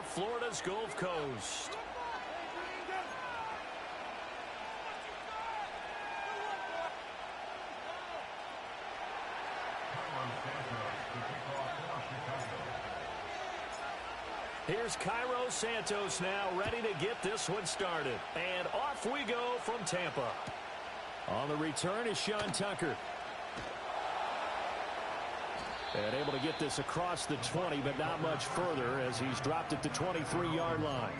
Florida's Gulf Coast. Here's Cairo Santos now ready to get this one started. And off we go from Tampa. On the return is Sean Tucker. And able to get this across the 20, but not much further as he's dropped at the 23-yard line.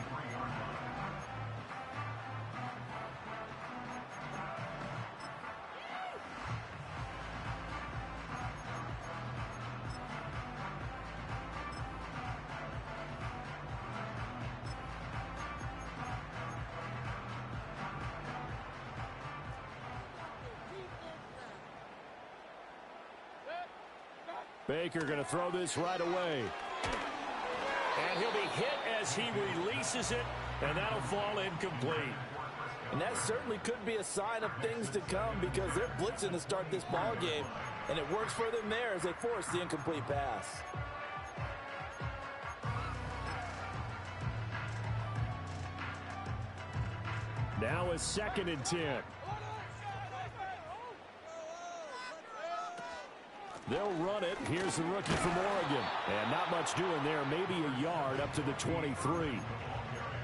Baker going to throw this right away. And he'll be hit as he releases it, and that'll fall incomplete. And that certainly could be a sign of things to come because they're blitzing to start this ball game, and it works for them there as they force the incomplete pass. Now a 2nd and 10. They'll run it. Here's the rookie from Oregon. And not much doing there. Maybe a yard up to the 23.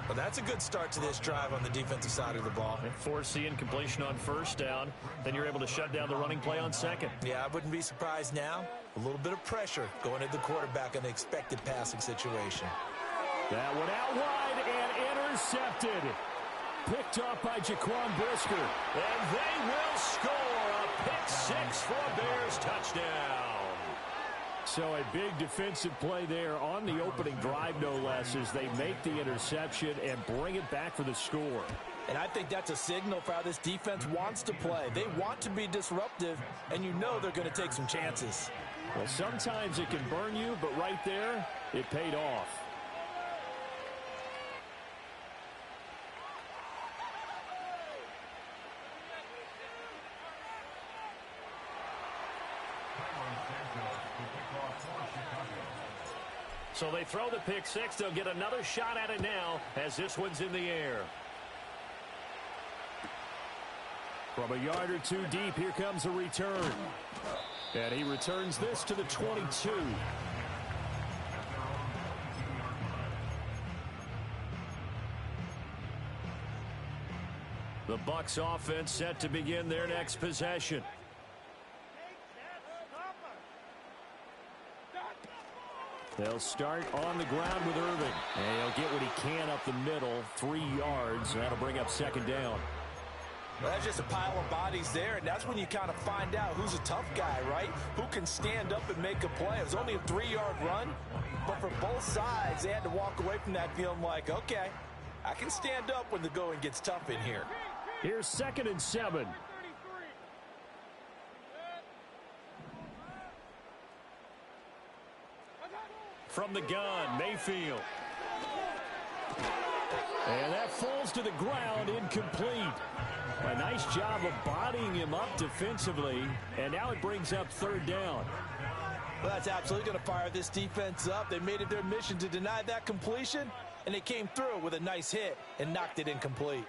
Well, that's a good start to this drive on the defensive side of the ball. And force the incompletion on 1st down. Then you're able to shut down the running play on 2nd. Yeah, I wouldn't be surprised now. A little bit of pressure going at the quarterback in the expected passing situation. That one out wide and intercepted. Picked off by Jaquan Brisker. And they will score a pick 6 for a Bears touchdown. So a big defensive play there on the opening drive, no less, as they make the interception and bring it back for the score. And I think that's a signal for how this defense wants to play. They want to be disruptive, and you know they're going to take some chances. Well, sometimes it can burn you, but right there, it paid off. So they throw the pick 6. They'll get another shot at it now as this one's in the air. From a yard or two deep, here comes a return. And he returns this to the 22. The Bucs offense set to begin their next possession. They'll start on the ground with Irving. And he'll get what he can up the middle, 3 yards. That'll bring up 2nd down. Well, that's just a pile of bodies there, and that's when you kind of find out who's a tough guy, right? Who can stand up and make a play. It was only a 3-yard run, but for both sides, they had to walk away from that feeling like, okay, I can stand up when the going gets tough in here. Here's 2nd and 7. From the gun, Mayfield. And that falls to the ground, incomplete. A nice job of bodying him up defensively, and now it brings up 3rd down. Well, that's absolutely going to fire this defense up. They made it their mission to deny that completion, and they came through with a nice hit and knocked it incomplete.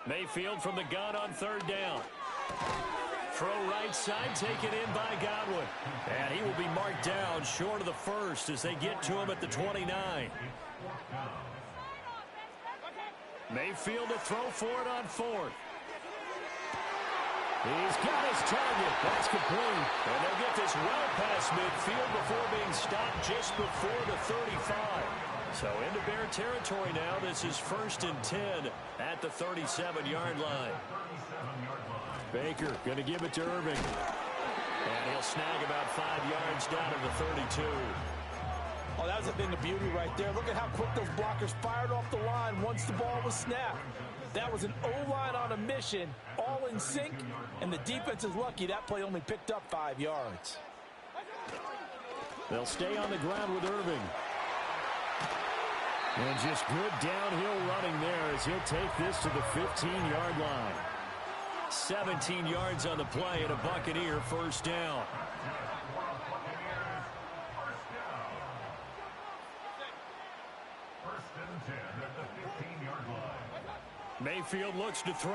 Mayfield from the gun on 3rd down. Throw right side, taken in by Godwin. And he will be marked down short of the 1st as they get to him at the 29. Mayfield to throw for it on 4th. He's got his target. That's complete. And they'll get this well past midfield before being stopped just before the 35. So into Bear territory now. This is 1st and 10 at the 37-yard line. Baker going to give it to Irving. And he'll snag about 5 yards down to the 32. Oh, that was a thing of beauty right there. Look at how quick those blockers fired off the line once the ball was snapped. That was an O-line on a mission, all in sync, and the defense is lucky that play only picked up 5 yards. They'll stay on the ground with Irving. And just good downhill running there as he'll take this to the 15-yard line. 17 yards on the play and a Buccaneer first down. Mayfield looks to throw.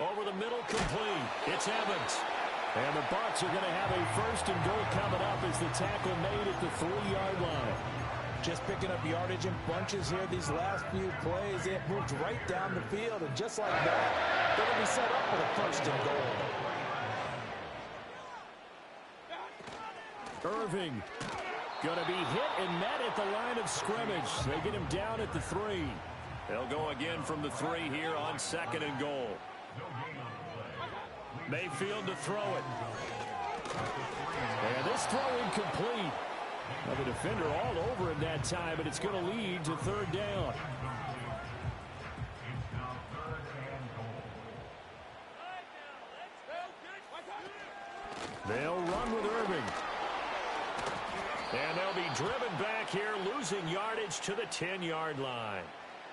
Over the middle, complete. It's Evans. And the Bucs are going to have a first and goal coming up as the tackle made at the 3-yard line. Just picking up yardage in bunches here these last few plays. They have moved right down the field, and just like that, they're going to be set up for the first and goal. Irving going to be hit and met at the line of scrimmage. They get him down at the 3. They'll go again from the 3 here on second and goal. Mayfield to throw it. And this throw incomplete. Now the defender all over him that time, but it's going to lead to third down. They'll run with Irving. And they'll be driven back here, losing yardage to the 10-yard line.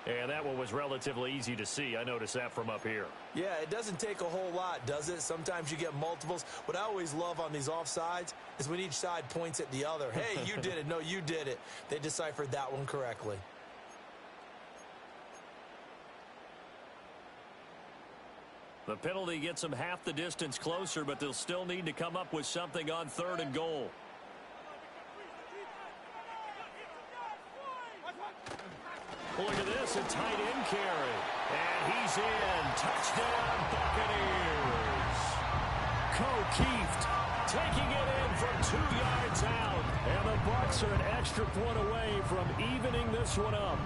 And that one was relatively easy to see. I noticed that from up here. Yeah, it doesn't take a whole lot, does it? Sometimes you get multiples. What I always love on these offsides is when each side points at the other. Hey, you did it. No, you did it. They deciphered that one correctly. The penalty gets them half the distance closer, but they'll still need to come up with something on third and goal. Look at this, a tight end carry. And he's in. Touchdown, Buccaneers. Kieft taking it in from 2 yards out. And the Bucs are an extra point away from evening this one up.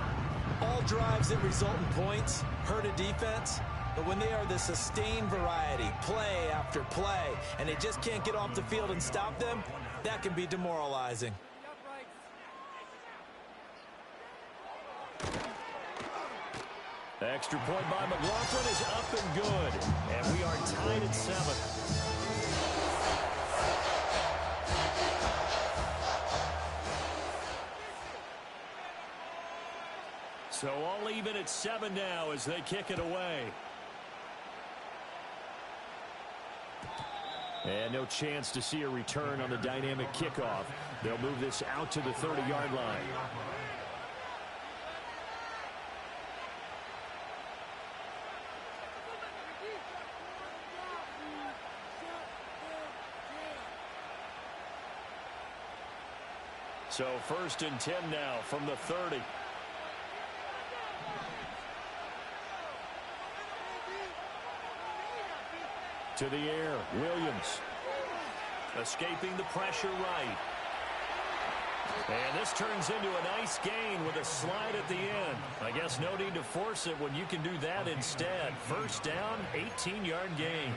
All drives that result in points hurt a defense. But when they are the sustained variety, play after play, and they just can't get off the field and stop them, that can be demoralizing. Extra point by McLaughlin is up and good. And we are tied at 7. So all even at 7 now as they kick it away. And no chance to see a return on the dynamic kickoff. They'll move this out to the 30-yard line. So first and 10 now from the 30. To the air, Williams. Escaping the pressure right. And this turns into a nice gain with a slide at the end. I guess no need to force it when you can do that instead. First down, 18-yard gain.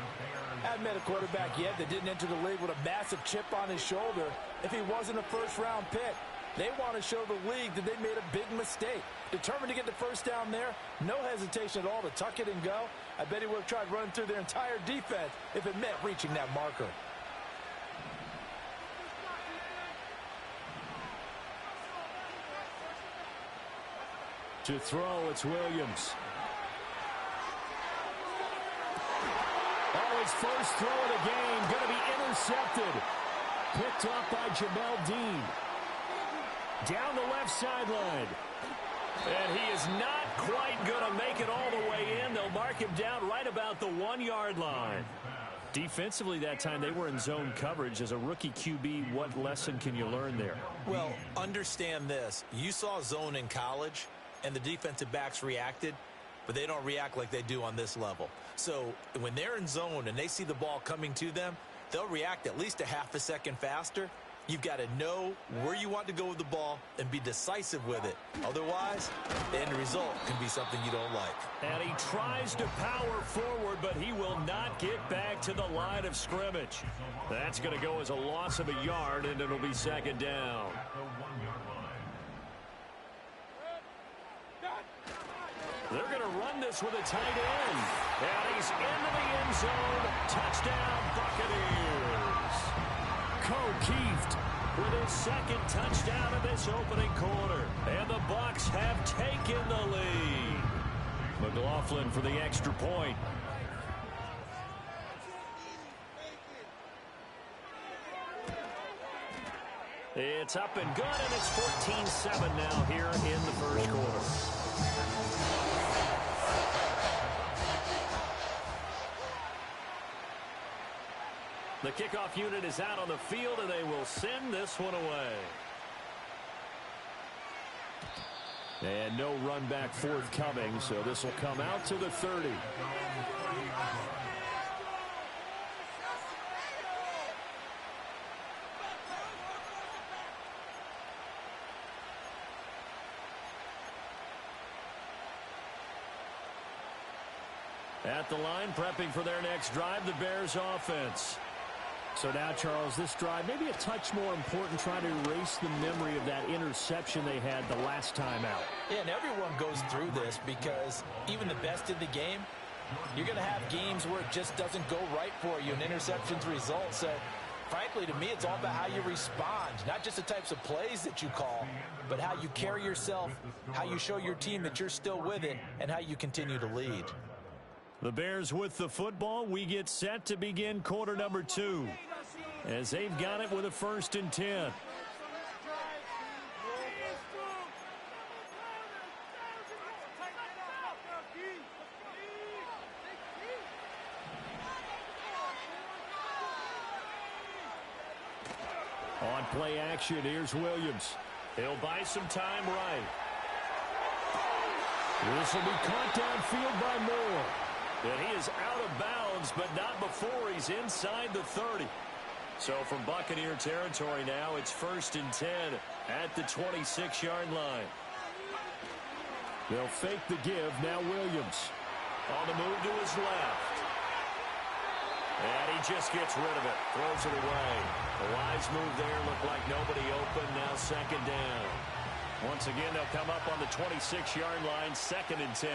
I haven't met a quarterback yet that didn't enter the league with a massive chip on his shoulder if he wasn't a first-round pick. They want to show the league that they made a big mistake. Determined to get the first down there, no hesitation at all to tuck it and go. I bet he would have tried running through their entire defense if it meant reaching that marker. To throw, it's Williams. Oh, his first throw of the game going to be intercepted. Picked off by Jamel Dean. Down the left sideline. And he is not quite going to make it all the way in. They'll mark him down right about the 1-yard line. Defensively that time, they were in zone coverage. As a rookie QB, what lesson can you learn there? Well, understand this. You saw zone in college, and the defensive backs reacted, but they don't react like they do on this level. So when they're in zone and they see the ball coming to them, they'll react at least a half a second faster. You've got to know where you want to go with the ball and be decisive with it. Otherwise, the end result can be something you don't like. And he tries to power forward, but he will not get back to the line of scrimmage. That's going to go as a loss of a yard, and it'll be second down. They're going to run this with a tight end. And he's into the end zone. Touchdown, Buccaneers. Kieft with his second touchdown of this opening quarter. And the Bucs have taken the lead. McLaughlin for the extra point. It's up and good, and it's 14-7 now here in the first quarter. The kickoff unit is out on the field, and they will send this one away. And no run back forthcoming, so this will come out to the 30. At the line, prepping for their next drive, the Bears offense. So now, Charles, this drive maybe a touch more important, trying to erase the memory of that interception they had the last time out. Yeah, and everyone goes through this because even the best in the game, you're going to have games where it just doesn't go right for you and interceptions result. So, frankly, to me, it's all about how you respond, not just the types of plays that you call, but how you carry yourself, how you show your team that you're still with it, and how you continue to lead. The Bears with the football. We get set to begin quarter number 2 as they've got it with a 1st and 10. On play action, here's Williams. He'll buy some time right. This will be caught downfield by Moore. And he is out of bounds, but not before he's inside the 30. So from Buccaneer territory now, it's 1st and 10 at the 26-yard line. They'll fake the give. Now Williams on the move to his left. And he just gets rid of it. Throws it away. The wise move there. Looked like nobody open. Now 2nd down. Once again, they'll come up on the 26-yard line. 2nd and 10.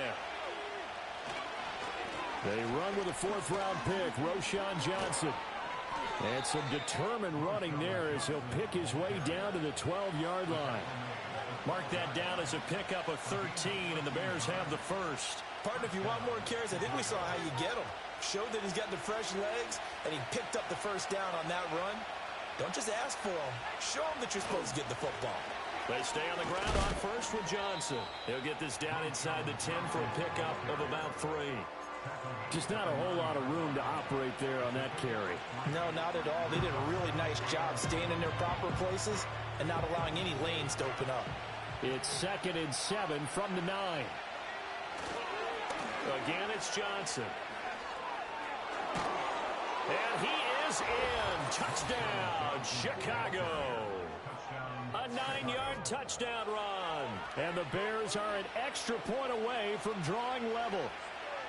They run with a 4th-round pick, Roschon Johnson. And some determined running there as he'll pick his way down to the 12-yard line. Mark that down as a pickup of 13, and the Bears have the 1st. Partner, if you want more carries, I think we saw how you get them. Showed that he's got the fresh legs, and he picked up the 1st down on that run. Don't just ask for them. Show them that you're supposed to get the football. They stay on the ground on 1st with Johnson. He'll get this down inside the 10 for a pickup of about 3. Just not a whole lot of room to operate there on that carry. No, not at all. They did a really nice job staying in their proper places and not allowing any lanes to open up. It's 2nd and 7 from the 9. Again, it's Johnson. And he is in. Touchdown, Chicago. A 9-yard touchdown run. And the Bears are an extra point away from drawing level.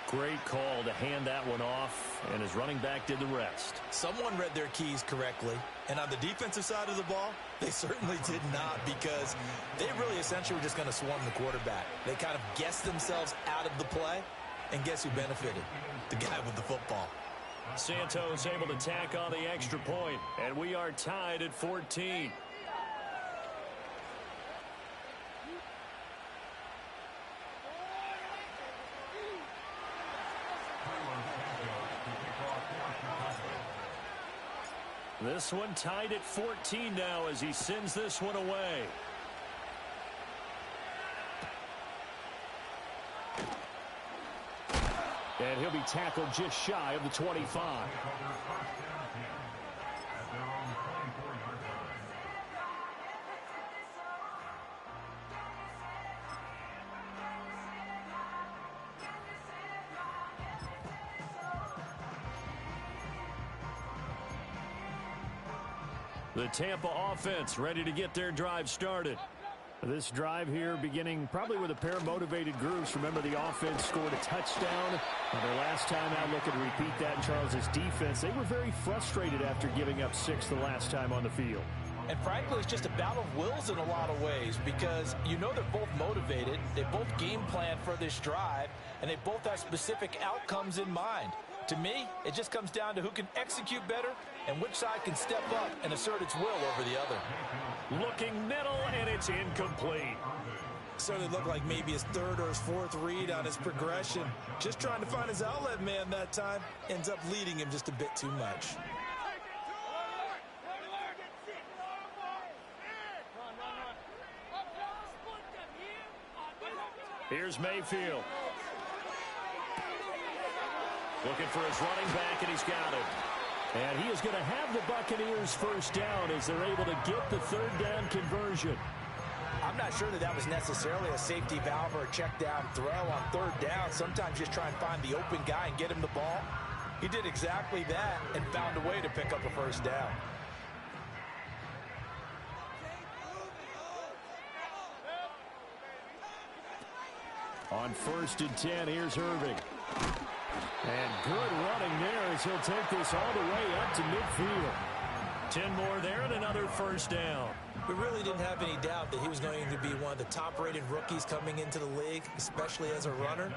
Great call to hand that one off, and his running back did the rest. Someone read their keys correctly, and on the defensive side of the ball, they certainly did not, because they really essentially were just going to swarm the quarterback. They kind of guessed themselves out of the play, and guess who benefited? The guy with the football. Santos able to tack on the extra point, and we are tied at 14. This one tied at 14 now as he sends this one away. And he'll be tackled just shy of the 25. The Tampa offense ready to get their drive started. This drive here beginning probably with a pair of motivated groups. Remember, the offense scored a touchdown on their last time out. Looking to repeat that in Charles's defense. They were very frustrated after giving up 6 the last time on the field. And frankly, it's just a battle of wills in a lot of ways, because you know they're both motivated. They both game plan for this drive, and they both have specific outcomes in mind. To me, it just comes down to who can execute better and which side can step up and assert its will over the other. Looking middle, and it's incomplete. Certainly looked like maybe his 3rd or his 4th read on his progression. Just trying to find his outlet man that time. Ends up leading him just a bit too much. Here's Mayfield. Looking for his running back, and he's got him. And he is going to have the Buccaneers first down as they're able to get the third down conversion. I'm not sure that was necessarily a safety valve or a check down throw on third down. Sometimes just try and find the open guy and get him the ball. He did exactly that and found a way to pick up a first down. On 1st and 10, here's Irving. And good running there as he'll take this all the way up to midfield. 10 more there and another first down. We really didn't have any doubt that he was going to be one of the top-rated rookies coming into the league, especially as a runner.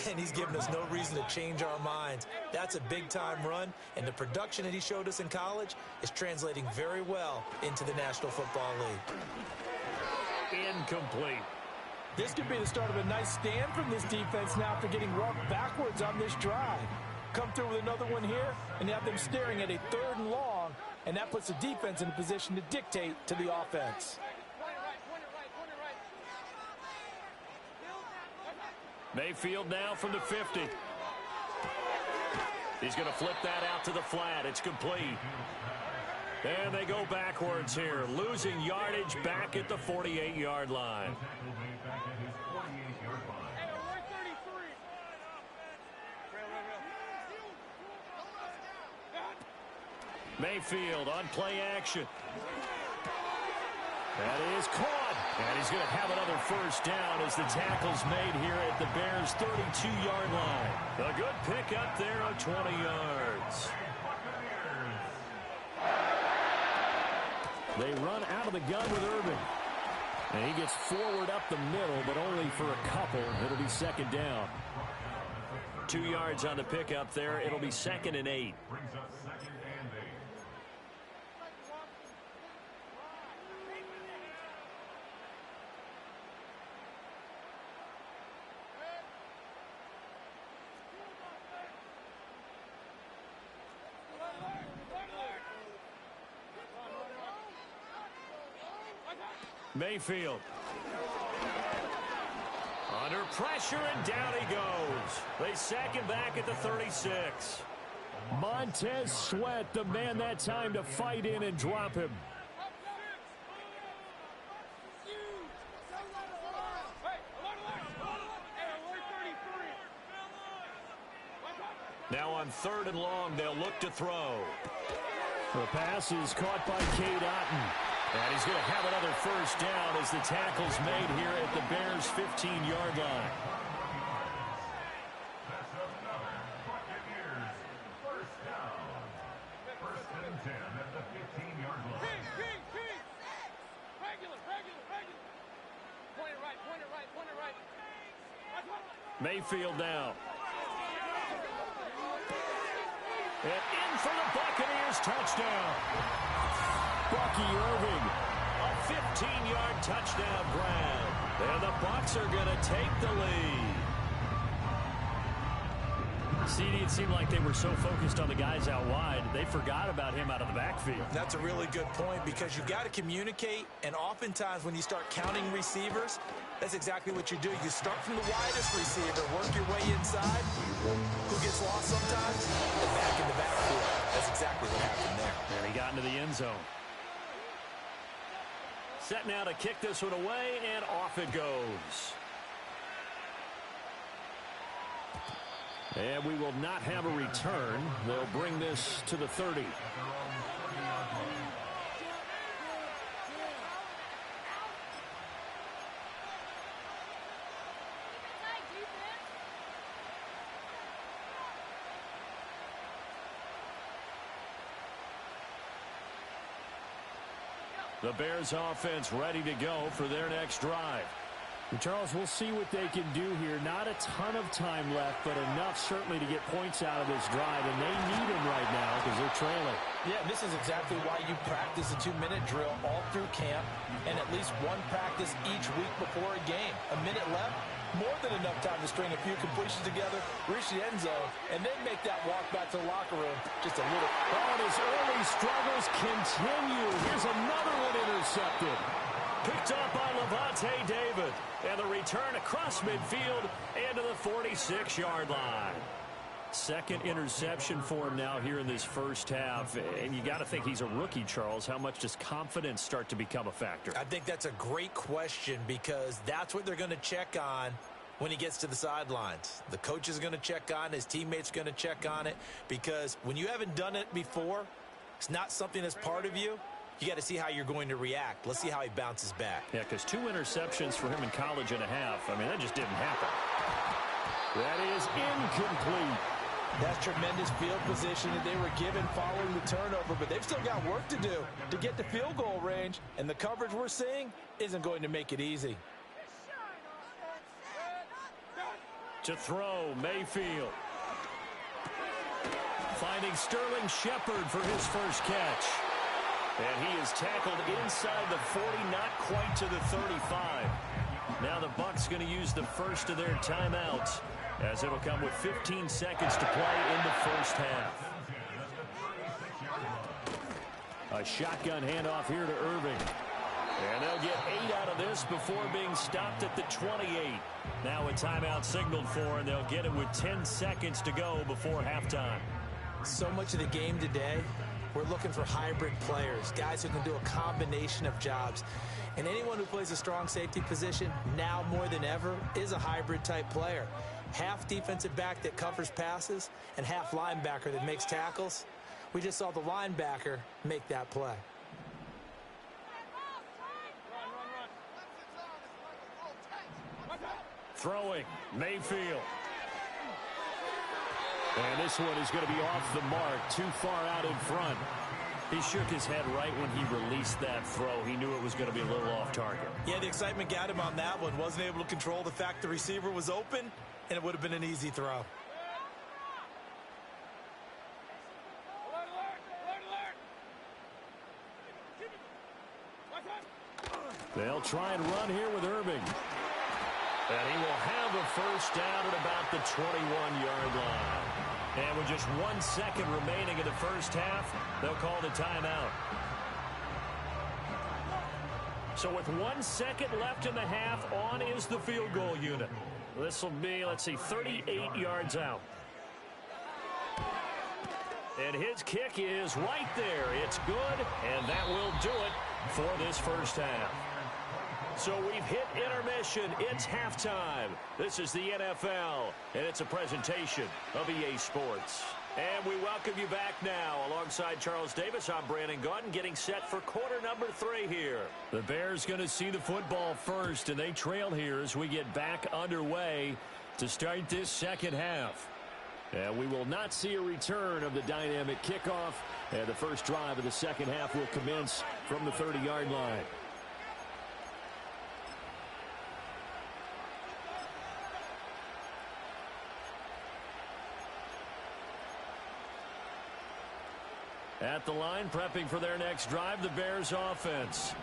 And he's given us no reason to change our minds. That's a big-time run, and the production that he showed us in college is translating very well into the National Football League. Incomplete. This could be the start of a nice stand from this defense now after getting walked backwards on this drive. Come through with another one here, and you have them staring at a 3rd and long, and that puts the defense in a position to dictate to the offense. Mayfield now from the 50. He's going to flip that out to the flat. It's complete. And they go backwards here, losing yardage back at the 48-yard line. Mayfield on play action. That is caught. And he's going to have another first down as the tackle's made here at the Bears' 32-yard line. A good pickup there of 20 yards. They run out of the gun with Irving. And he gets forward up the middle, but only for a couple. It'll be 2nd down. 2 yards on the pickup there. It'll be 2nd and 8. Mayfield. Under pressure, and down he goes. They sack him back at the 36. Montez Sweat, the man that time to fight in and drop him. Now on 3rd and long, they'll look to throw. The pass is caught by Cade Otton. And he's going to have another first down as the tackle's made here at the Bears' 15-yard line. Mayfield now. And in for the Buccaneers, touchdown. Bucky Irving, a 15-yard touchdown grab. And the Bucs are going to take the lead. CD, it seemed like they were so focused on the guys out wide, they forgot about him out of the backfield. That's a really good point because you've got to communicate, and oftentimes when you start counting receivers, that's exactly what you do. You start from the widest receiver, work your way inside. Who gets lost sometimes? The back in the backfield. That's exactly what happened there. And he got into the end zone. Set now to kick this one away, and off it goes. And we will not have a return. They'll bring this to the 30. The Bears offense ready to go for their next drive. And Charles, we'll see what they can do here. Not a ton of time left, but enough certainly to get points out of this drive, and they need them right now because they're trailing. Yeah, this is exactly why you practice a 2-minute drill all through camp and at least one practice each week before a game. A minute left, more than enough time to string a few completions together, reach the end zone, and then make that walk back to the locker room just a little. Oh, and his early struggles continue. Here's another one intercepted. Picked up by Levante David. And the return across midfield and to the 46-yard line. Second interception for him now here in this first half. And you got to think he's a rookie, Charles. How much does confidence start to become a factor? I think that's a great question because that's what they're going to check on when he gets to the sidelines. The coach is going to check on, his teammates are going to check on it, because when you haven't done it before, it's not something that's part of you. You got to see how you're going to react. Let's see how he bounces back. Yeah, because 2 interceptions for him in college and a half. I mean, that just didn't happen. That is incomplete. That's tremendous field position that they were given following the turnover, but they've still got work to do to get to field goal range, and the coverage we're seeing isn't going to make it easy. To throw, Mayfield. Finding Sterling Shepard for his first catch. And he is tackled inside the 40, not quite to the 35. Now the Bucs going to use the first of their timeouts, as it'll come with 15 seconds to play in the first half. A shotgun handoff here to Irving. And they'll get 8 out of this before being stopped at the 28. Now a timeout signaled for, and they'll get it with 10 seconds to go before halftime. So much of the game today, we're looking for hybrid players, guys who can do a combination of jobs. And anyone who plays a strong safety position, now more than ever, is a hybrid type player. Half defensive back that covers passes and half linebacker that makes tackles. We just saw the linebacker make that play. Throwing, Mayfield. And this one is going to be off the mark, too far out in front. He shook his head right when he released that throw. He knew it was going to be a little off target. Yeah, the excitement got him on that one. Wasn't able to control the fact the receiver was open, and it would have been an easy throw. They'll try and run here with Irving. And he will have a first down at about the 21-yard line. And with just 1 second remaining in the first half, they'll call the timeout. So with 1 second left in the half, on is the field goal unit. This will be, let's see, 38 yards out. And his kick is right there. It's good, and that will do it for this first half. So we've hit intermission. It's halftime. This is the NFL, and it's a presentation of EA Sports. And we welcome you back now. Alongside Charles Davis, I'm Brandon Gaudin, getting set for quarter number 3 here. The Bears going to see the football first, and they trail here as we get back underway to start this second half. And we will not see a return of the dynamic kickoff, and the first drive of the second half will commence from the 30-yard line. At the line, prepping for their next drive, the Bears offense.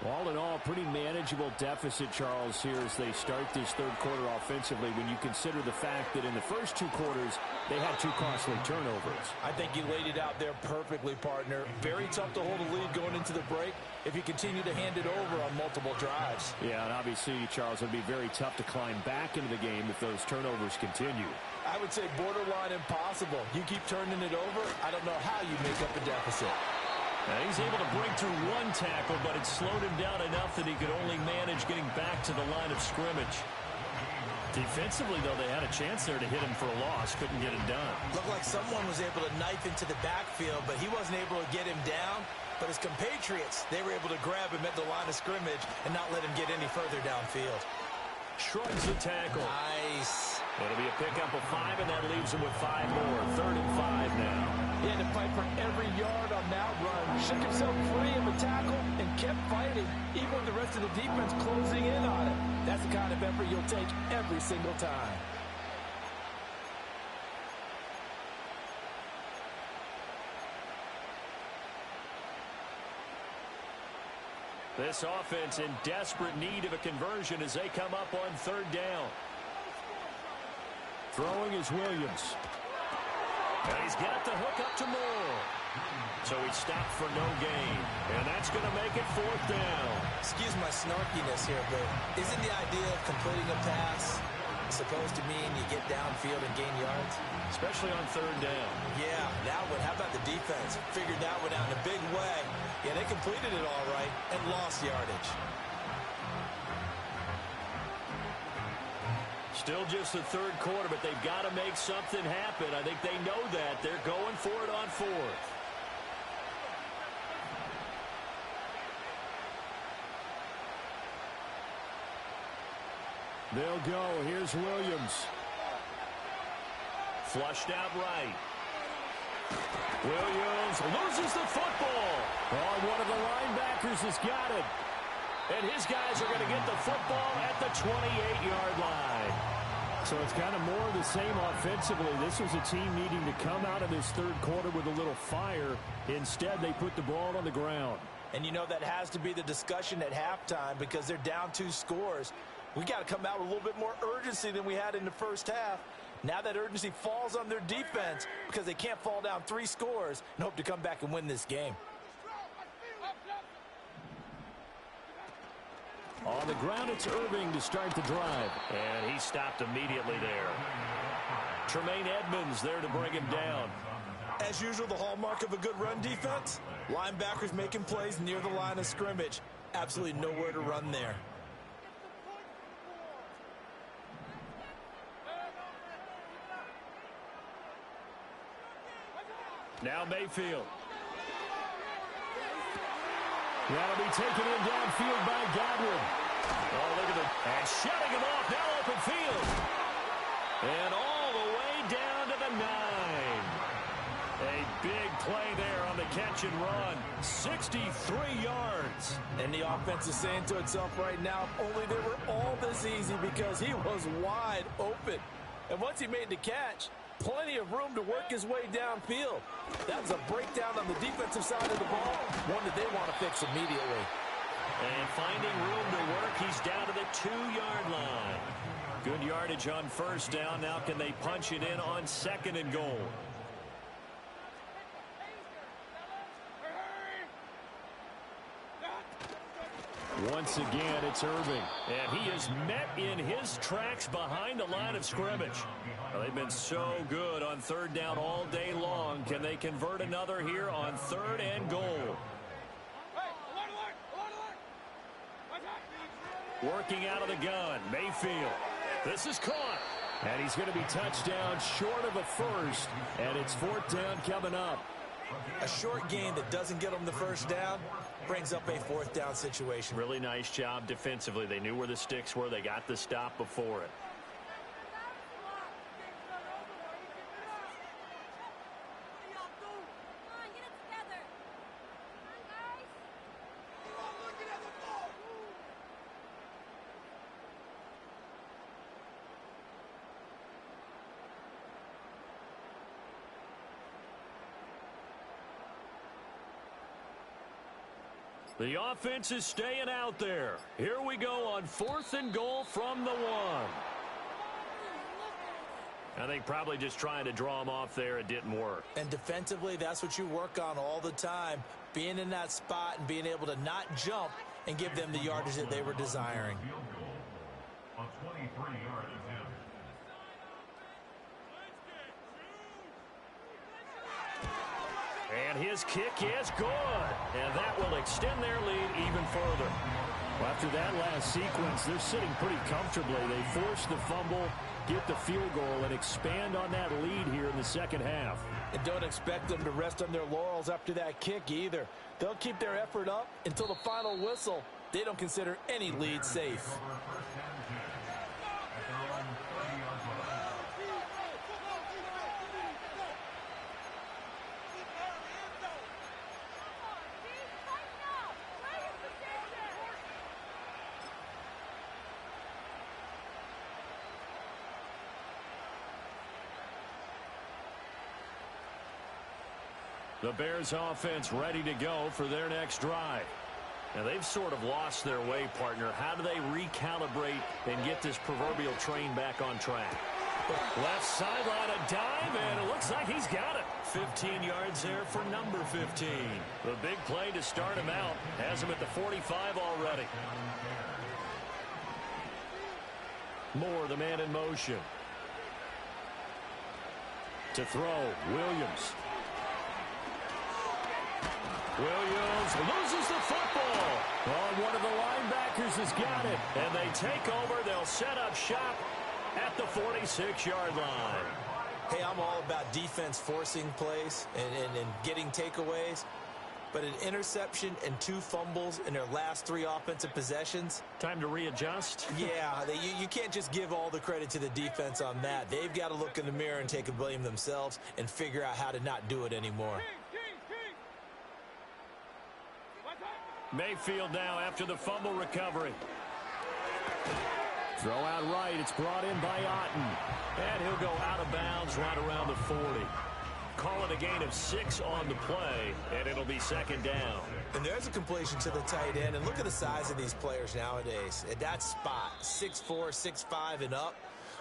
All in all, pretty manageable deficit, Charles, here as they start this third quarter offensively when you consider the fact that in the first 2 quarters, they had 2 costly turnovers. I think you laid it out there perfectly, partner. Very tough to hold a lead going into the break if you continue to hand it over on multiple drives. Yeah, and obviously, Charles, it would be very tough to climb back into the game if those turnovers continue. I would say borderline impossible. You keep turning it over, I don't know how you make up a deficit. Now he's able to break through 1 tackle, but it slowed him down enough that he could only manage getting back to the line of scrimmage. Defensively, though, they had a chance there to hit him for a loss. Couldn't get it done. Looked like someone was able to knife into the backfield, but he wasn't able to get him down. But his compatriots, they were able to grab him at the line of scrimmage and not let him get any further downfield. Shrugs the tackle. Nice. It'll be a pickup of 5, and that leaves him with 5 more. 3rd and 5 now. He had to fight for every yard on that run. Shook himself free of a tackle and kept fighting, even with the rest of the defense closing in on him. That's the kind of effort you'll take every single time. This offense in desperate need of a conversion as they come up on 3rd down. Throwing is Williams. And he's got the hook up to Moore. So he stopped for no gain. And that's going to make it 4th down. Excuse my snarkiness here, but isn't the idea of completing a pass supposed to mean you get downfield and gain yards? Especially on 3rd down. Yeah, that one. How about the defense? Figured that one out in a big way. Yeah, they completed it all right and lost yardage. Still just the 3rd quarter, but they've got to make something happen. I think they know that. They're going for it on 4th. They'll go. Here's Williams. Flushed out right. Williams loses the football. Oh, one of the linebackers has got it. And his guys are going to get the football at the 28-yard line. So it's kind of more of the same offensively. This was a team needing to come out of this 3rd quarter with a little fire. Instead, they put the ball on the ground. And you know that has to be the discussion at halftime because they're down 2 scores. We got to come out with a little bit more urgency than we had in the first half. Now that urgency falls on their defense because they can't fall down 3 scores and hope to come back and win this game. On the ground, it's Irving to start the drive. And he stopped immediately there. Tremaine Edmonds there to bring him down. As usual, the hallmark of a good run defense, linebackers making plays near the line of scrimmage. Absolutely nowhere to run there. Now Mayfield. That'll be taken in downfield by Godwin. Oh, look at the... And shutting him off. Now open field. And all the way down to the 9. A big play there on the catch and run. 63 yards. And the offense is saying to itself right now, only they were all this easy because he was wide open. And once he made the catch, plenty of room to work his way downfield. That was a breakdown on the defensive side of the ball, one that they want to fix immediately. And finding room to work, he's down to the 2-yard line. Good yardage on 1st down. Now can they punch it in on 2nd and goal? Once again, it's Irving. And he is met in his tracks behind the line of scrimmage. Well, they've been so good on 3rd down all day long. Can they convert another here on 3rd and goal? Working out of the gun, Mayfield. This is caught. And he's going to be touchdown short of a first. And it's 4th down coming up. A short gain that doesn't get them the 1st down brings up a 4th down situation. Really nice job defensively. They knew where the sticks were. They got the stop before it. The offense is staying out there. Here we go on 4th and goal from the 1. I think probably just trying to draw him off there. It didn't work. And defensively, that's what you work on all the time. Being in that spot and being able to not jump and give them the yardage that they were desiring. On 23-yard attempt. And his kick is good. And that will extend their lead even further. Well, after that last sequence, they're sitting pretty comfortably. They force the fumble, get the field goal, and expand on that lead here in the 2nd half. And don't expect them to rest on their laurels after that kick either. They'll keep their effort up until the final whistle. They don't consider any lead safe. The Bears offense ready to go for their next drive. Now they've sort of lost their way, partner. How do they recalibrate and get this proverbial train back on track? Left sideline, a dive, and it looks like he's got it. 15 yards there for number 15. The big play to start him out. Has him at the 45 already. Moore, the man in motion. To throw, Williams. Williams loses the football. Oh, one of the linebackers has got it. And they take over. They'll set up shop at the 46-yard line. Hey, I'm all about defense forcing plays and getting takeaways. But an interception and 2 fumbles in their last 3 offensive possessions. Time to readjust? Yeah, you can't just give all the credit to the defense on that. They've got to look in the mirror and take a blame themselves and figure out how to not do it anymore. Mayfield now after the fumble recovery. Throw out right. It's brought in by Otten. And he'll go out of bounds right around the 40. Call it a gain of 6 on the play, and it'll be second down. And there's a completion to the tight end. And look at the size of these players nowadays. At that spot, 6'4", 6'5", and up.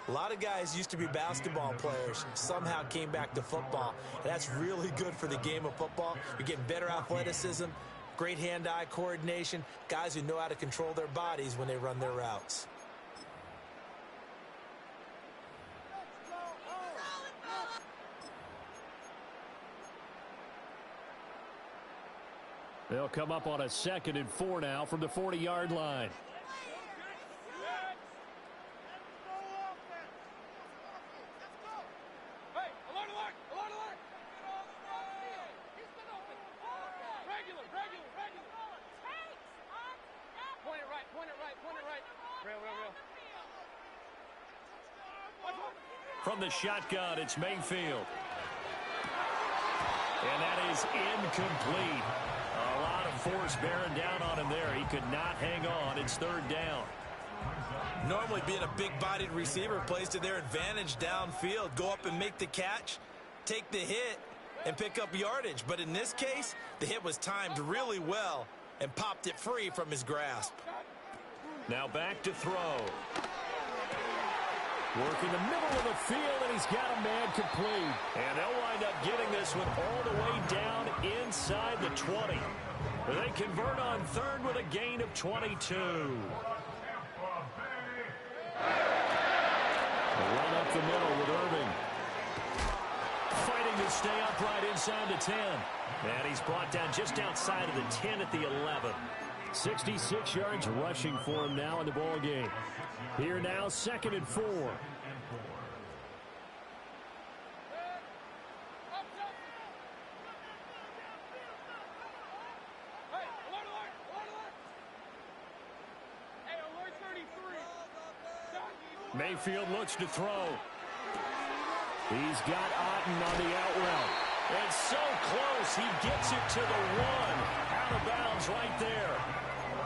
A lot of guys used to be basketball players, somehow came back to football. And that's really good for the game of football. You're getting better athleticism, great hand-eye coordination, guys who know how to control their bodies when they run their routes. They'll come up on a 2nd and 4 now from the 40-yard line. From the shotgun, it's Mayfield. And that is incomplete. A lot of force bearing down on him there. He could not hang on. It's 3rd down. Normally being a big-bodied receiver plays to their advantage downfield. Go up and make the catch, take the hit, and pick up yardage. But in this case, the hit was timed really well and popped it free from his grasp. Now back to throw. Working the middle of the field, and he's got a man complete. And they'll wind up getting this one all the way down inside the 20. They convert on 3rd with a gain of 22. Run up the middle with Irving. Fighting to stay upright inside the 10. And he's brought down just outside of the 10 at the 11. 66 yards rushing for him now in the ball game. Here now, 2nd and 4. Mayfield looks to throw. He's got Otten on the out route. It's so close. He gets it to the 1. Out of bounds right there.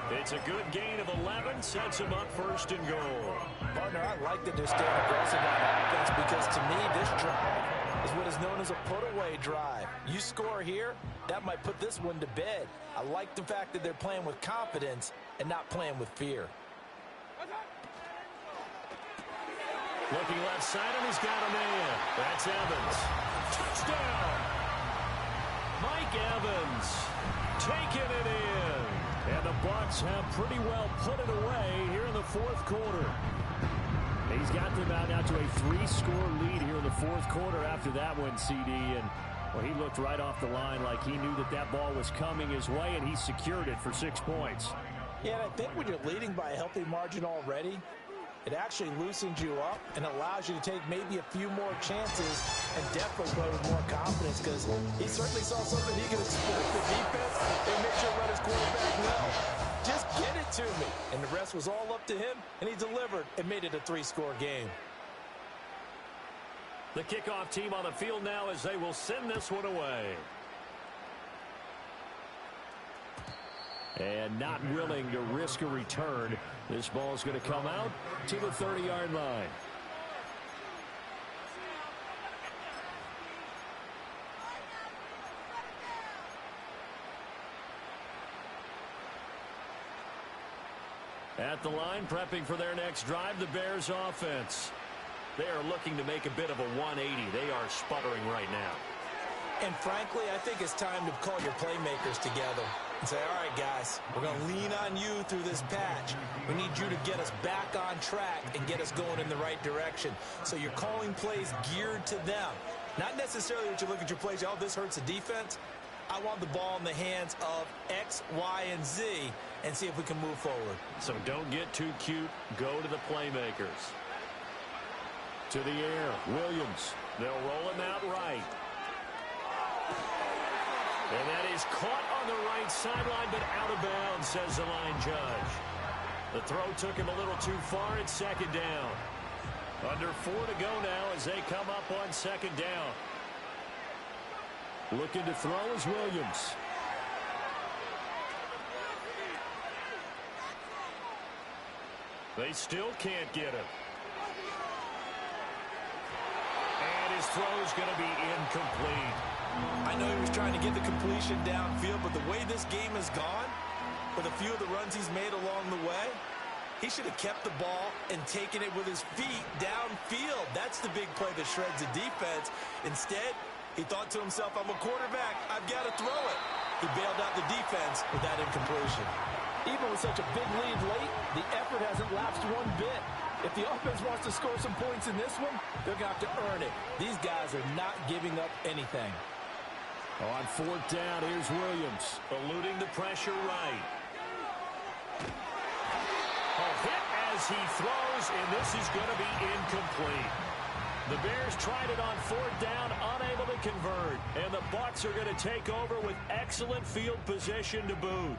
It's a good gain of 11. Sets him up 1st and goal. Partner, I like that they're staying aggressive on offense because to me, this drive is what is known as a put-away drive. You score here, that might put this one to bed. I like the fact that they're playing with confidence and not playing with fear. Looking left side, and he's got a man. That's Evans. Touchdown! Mike Evans taking it in. And the Bucs have pretty well put it away here in the 4th quarter. He's got them out now to a 3-score lead here in the 4th quarter after that one, CD. And well, he looked right off the line like he knew that that ball was coming his way, and he secured it for 6 points. Yeah, and I think when you're leading by a healthy margin already, it actually loosens you up and allows you to take maybe a few more chances and definitely play with more confidence because he certainly saw something he could exploit the defense and make sure to run his quarterback well. Just get it to me. And the rest was all up to him, and he delivered and made it a 3-score game. The kickoff team on the field now as they will send this one away. And not willing to risk a return. This ball's going to come out to the 30-yard line. At the line, prepping for their next drive, the Bears offense. They are looking to make a bit of a 180. They are sputtering right now. And frankly, I think it's time to call your playmakers together and say, all right, guys, we're going to lean on you through this patch. We need you to get us back on track and get us going in the right direction. So you're calling plays geared to them. Not necessarily that you look at your plays, oh, this hurts the defense. I want the ball in the hands of X, Y, and Z and see if we can move forward. So don't get too cute. Go to the playmakers. To the air, Williams. They'll roll him out right. And that is caught on the right sideline, but out of bounds, says the line judge. The throw took him a little too far. It's second down. Under 4 to go now as they come up on second down. Looking to throw is Williams. They still can't get him. And his throw is going to be incomplete. I know he was trying to get the completion downfield, but the way this game has gone, with a few of the runs he's made along the way, he should have kept the ball and taken it with his feet downfield. That's the big play that shreds the defense. Instead, he thought to himself, I'm a quarterback, I've got to throw it. He bailed out the defense with that incompletion. Even with such a big lead late, the effort hasn't lapsed one bit. If the offense wants to score some points in this one, they're going to have to earn it. These guys are not giving up anything. On fourth down, here's Williams. Eluding the pressure right. A hit as he throws, and this is going to be incomplete. The Bears tried it on fourth down, unable to convert. And the Bucs are going to take over with excellent field position to boot.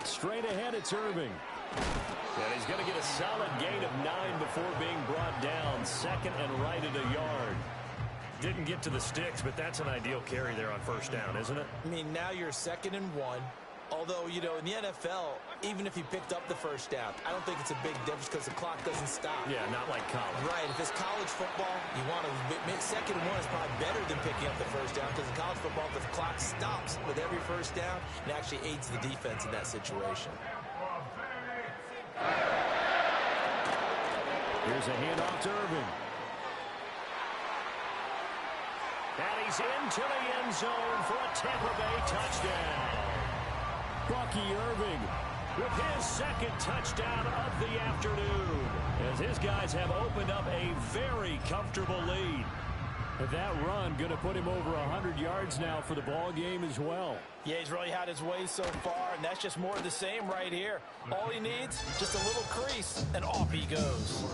Straight ahead, it's Irving. And he's going to get a solid gain of 9 before being brought down. Second and right at a yard. Didn't get to the sticks, but that's an ideal carry there on first down, isn't it? I mean, now you're 2nd and 1. Although, you know, in the NFL, even if he picked up the first down, I don't think it's a big difference because the clock doesn't stop. Yeah, not like college. Right. If it's college football, you want to 2nd and 1 is probably better than picking up the first down because in college football, the clock stops with every first down and actually aids the defense in that situation. Here's a handoff to Irving. And he's into the end zone for a Tampa Bay touchdown. Bucky Irving with his second touchdown of the afternoon, as his guys have opened up a very comfortable lead. That run going to put him over 100 yards now for the ball game as well. Yeah, he's really had his way so far, and that's just more of the same right here. All he needs, just a little crease, and off he goes.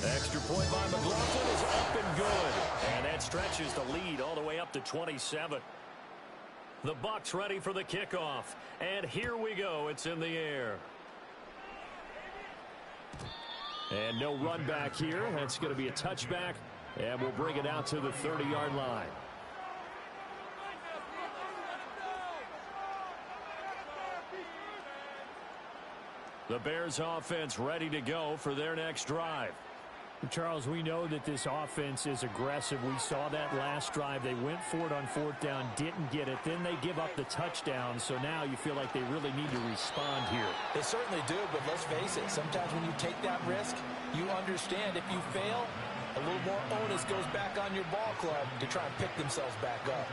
Extra point by McLaughlin is up and good. And that stretches the lead all the way up to 27. The Bucs ready for the kickoff. And here we go. It's in the air. And no run back here. That's going to be a touchback. And we'll bring it out to the 30-yard line. The Bears offense ready to go for their next drive. Charles, we know that this offense is aggressive. We saw that last drive. They went for it on fourth down, didn't get it. Then they give up the touchdown. So now you feel like they really need to respond here. They certainly do, but let's face it. Sometimes when you take that risk, you understand if you fail, a little more onus goes back on your ball club to try and pick themselves back up.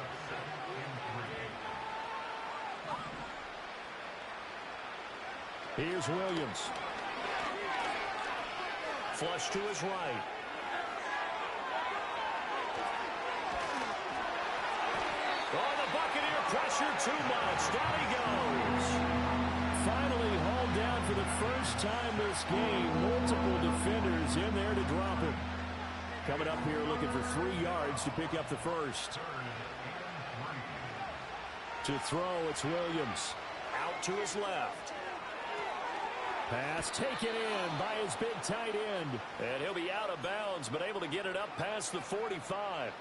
Here's Williams. Flush to his right. Oh, the Buccaneer pressure too much. Down he goes. Finally hauled down for the first time this game. Multiple defenders in there to drop him. Coming up here looking for 3 yards to pick up the first. To throw, it's Williams. Out to his left. Pass taken in by his big tight end. And he'll be out of bounds, but able to get it up past the 45.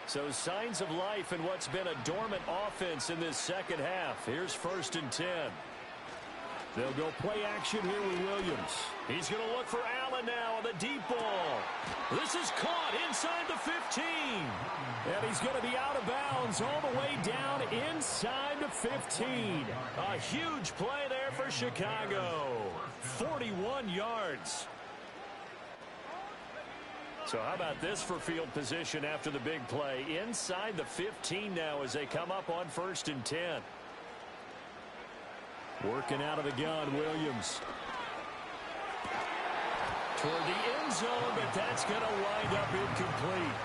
So signs of life in what's been a dormant offense in this second half. Here's 1st and 10. They'll go play action here with Williams. He's going to look for Allen now on the deep ball. This is caught inside the 15. And he's going to be out of bounds all the way down inside the 15. A huge play there for Chicago. 41 yards. So how about this for field position after the big play? Inside the 15 now as they come up on 1st and 10. Working out of the gun, Williams. Toward the end zone, but that's going to wind up incomplete.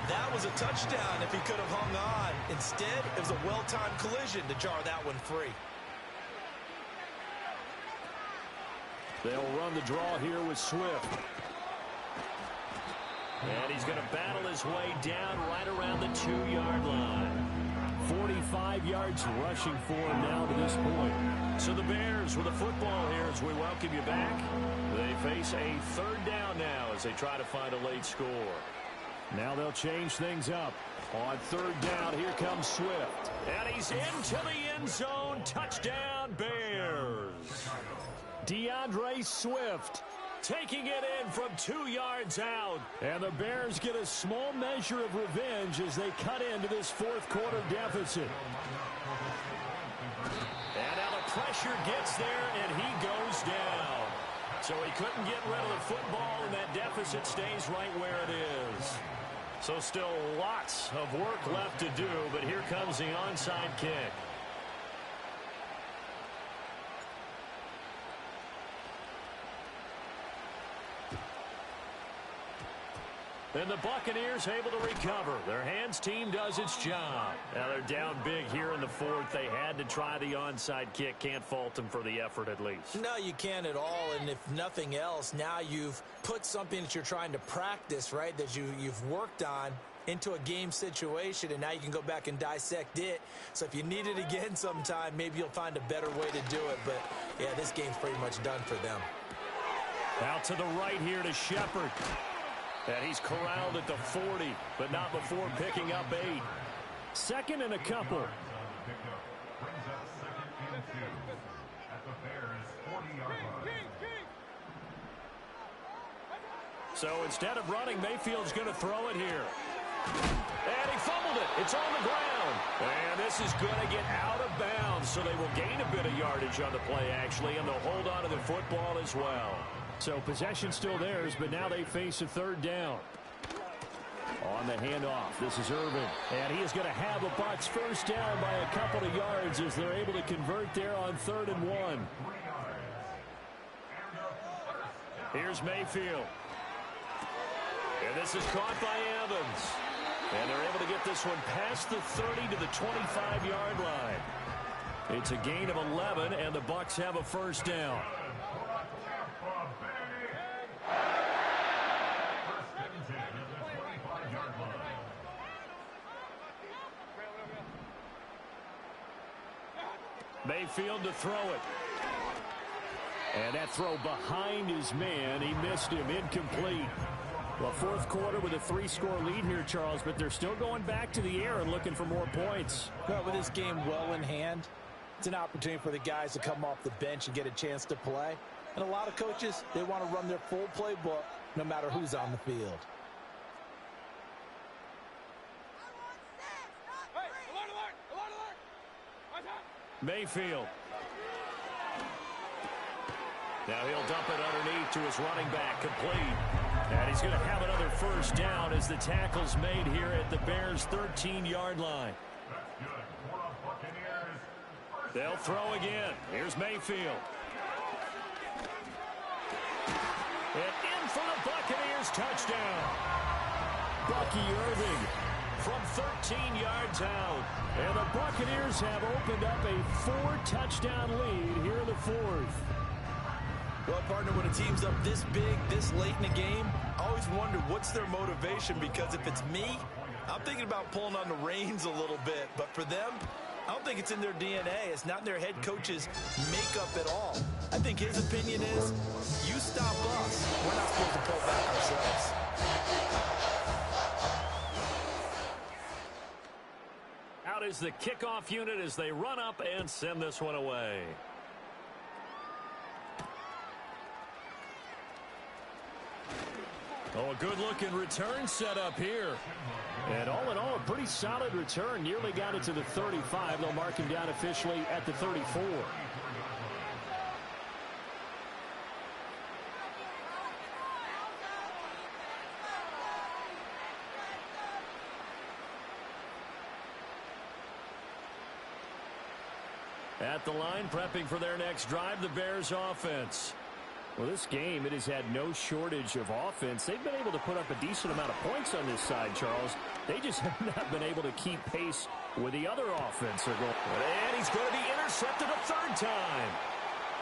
That was a touchdown if he could have hung on. Instead, it was a well-timed collision to jar that one free. They'll run the draw here with Swift. And he's going to battle his way down right around the 2-yard line. 45 yards rushing for him now to this point. So the Bears with the football here as we welcome you back. They face a 3rd down now as they try to find a late score. Now they'll change things up. On 3rd down, here comes Swift. And he's into the end zone. Touchdown, Bears. DeAndre Swift taking it in from 2 yards out. And the Bears get a small measure of revenge as they cut into this 4th quarter deficit. And now the pressure gets there, and he goes down. So he couldn't get rid of the football, and that deficit stays right where it is. So still lots of work left to do, but here comes the onside kick. And the Buccaneers able to recover. Their hands team does its job. Now they're down big here in the 4th. They had to try the onside kick. Can't fault them for the effort at least. No, you can't at all. And if nothing else, now you've put something that you're trying to practice, right, that you've worked on into a game situation, and now you can go back and dissect it. So if you need it again sometime, maybe you'll find a better way to do it. But, yeah, this game's pretty much done for them. Out to the right here to Shepard. And he's corralled at the 40, but not before picking up 8. 2nd and a couple. Brings up 2nd and 2 at the Bears' 40-yard line. So instead of running, Mayfield's going to throw it here. And he fumbled it. It's on the ground. And this is going to get out of bounds, so they will gain a bit of yardage on the play, actually, and they'll hold on to the football as well. So possession still theirs, but now they face a 3rd down. On the handoff, this is Irvin. And he is going to have the Bucs 1st down by a couple of yards as they're able to convert there on 3rd and 1. Here's Mayfield. And this is caught by Evans. And they're able to get this one past the 30 to the 25-yard line. It's a gain of 11, and the Bucs have a 1st down. Mayfield to throw it. And that throw behind his man. He missed him. Incomplete. Well, 4th quarter with a 3-score lead here, Charles, but they're still going back to the air and looking for more points. Well, with this game well in hand, it's an opportunity for the guys to come off the bench and get a chance to play. And a lot of coaches, they want to run their full playbook no matter who's on the field. Mayfield. Now he'll dump it underneath to his running back, complete. And he's going to have another 1st down as the tackle's made here at the Bears' 13-yard line. They'll throw again. Here's Mayfield. And in for the Buccaneers, touchdown. Bucky Irving from 13 yards out. And the Buccaneers have opened up a 4-touchdown lead here in the 4th. Well, partner, when a team's up this big, this late in the game, I always wonder what's their motivation, because if it's me, I'm thinking about pulling on the reins a little bit. But for them, I don't think it's in their DNA. It's not in their head coach's makeup at all. I think his opinion is, you stop us. We're not supposed to pull back ourselves. Out is the kickoff unit as they run up and send this one away. Oh, a good-looking return set up here. And all in all, a pretty solid return. Nearly got it to the 35. They'll mark him down officially at the 34. At the line, prepping for their next drive, the Bears offense. Well, this game, it has had no shortage of offense. They've been able to put up a decent amount of points on this side, Charles. They just have not been able to keep pace with the other offense. And he's going to be intercepted a third time.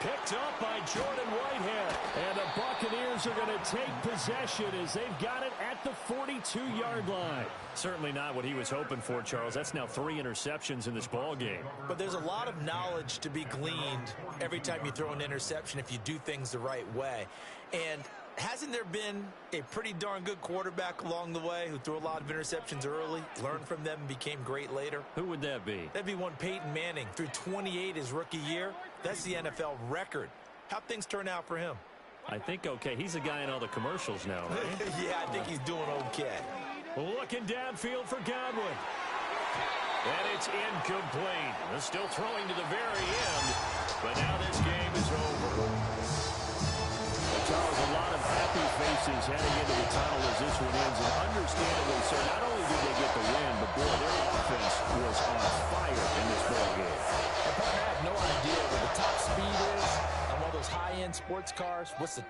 Picked up by Jordan Whitehead. And the Buccaneers are going to take possession as they've got it at the 42-yard line. Certainly not what he was hoping for, Charles. That's now 3 interceptions in this ball game. But there's a lot of knowledge to be gleaned every time you throw an interception if you do things the right way. And hasn't there been a pretty darn good quarterback along the way who threw a lot of interceptions early, learned from them, and became great later? Who would that be? That'd be one Peyton Manning. Threw 28 his rookie year. That's the NFL record. How'd things turn out for him? I think okay. He's the guy in all the commercials now, right? Yeah, I think he's doing okay. Looking downfield for Godwin. And it's incomplete. They're still throwing to the very end. But now this game is over. Charles, a lot of happy faces heading into the tunnel as this one ends. And understandably so, not only did they get the win, but boy, their offense was on fire in this ball game. I have no idea what the top speed is on one of those high-end sports cars. What's the